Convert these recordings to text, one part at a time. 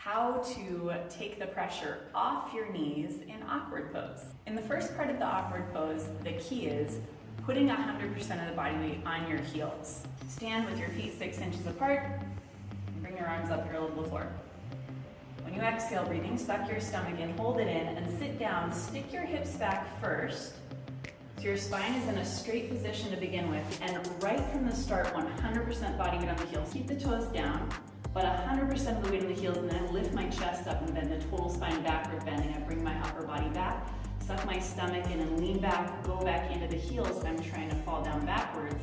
how to take the pressure off your knees in awkward pose. In the first part of the awkward pose, the key is putting 100% of the body weight on your heels. Stand with your feet 6 inches apart, and bring your arms up parallel to the floor. When you exhale, breathing, suck your stomach in, hold it in, and sit down. Stick your hips back first, so your spine is in a straight position to begin with, and right from the start, 100% body weight on the heels. Keep the toes down, but 100% of the weight on the heels, and then I lift my chest up and bend the total spine backward bending. I bring my upper body back, suck my stomach in and lean back, go back into the heels. I'm trying to fall down backwards.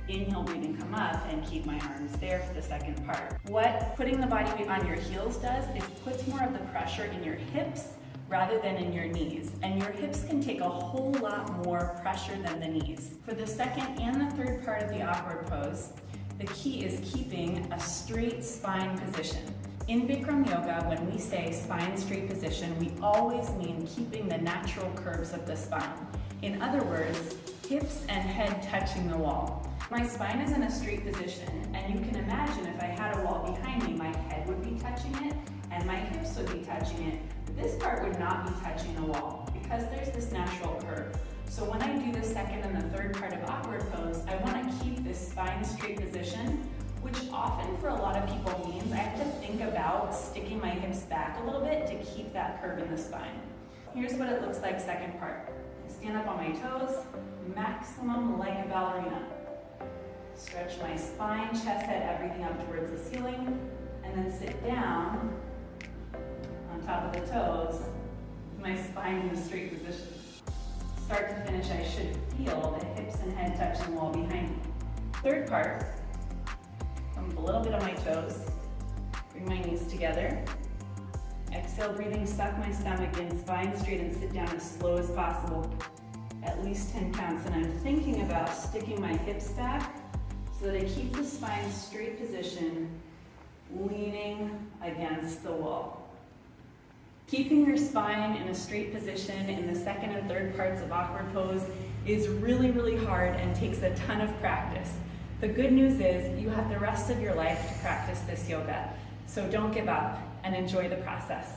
Inhale, breathing, come up, and keep my arms there for the second part. What putting the body weight on your heels does is puts more of the pressure in your hips rather than in your knees. And your hips can take a whole lot more pressure than the knees. For the second and the third part of the awkward pose, the key is keeping a straight spine position. In Bikram yoga, when we say spine straight position, we always mean keeping the natural curves of the spine. In other words, hips and head touching the wall. My spine is in a straight position, and you can imagine if I had a wall behind me, my head would be touching it and my hips would be touching it. This part would not be touching the wall because there's this natural curve. So when I do the second and the third part of awkward pose, I want to keep this spine straight position, which often for a lot of people means I have to think about sticking my hips back a little bit to keep that curve in the spine. Here's what it looks like second part. Stand up on my toes, maximum like a ballerina. Stretch my spine, chest, head, everything up towards the ceiling, and then sit down on top of the toes with my spine in a straight position. Start to finish, I should feel the hips and head touching the wall behind me. Third part, come a little bit on my toes, bring my knees together. Exhale, breathing, suck my stomach in, spine straight, and sit down as slow as possible. At least 10 counts, and I'm thinking about sticking my hips back so that I keep the spine straight position, leaning against the wall. Keeping your spine in a straight position in the second and third parts of awkward pose is really, really hard and takes a ton of practice. The good news is you have the rest of your life to practice this yoga, so don't give up and enjoy the process.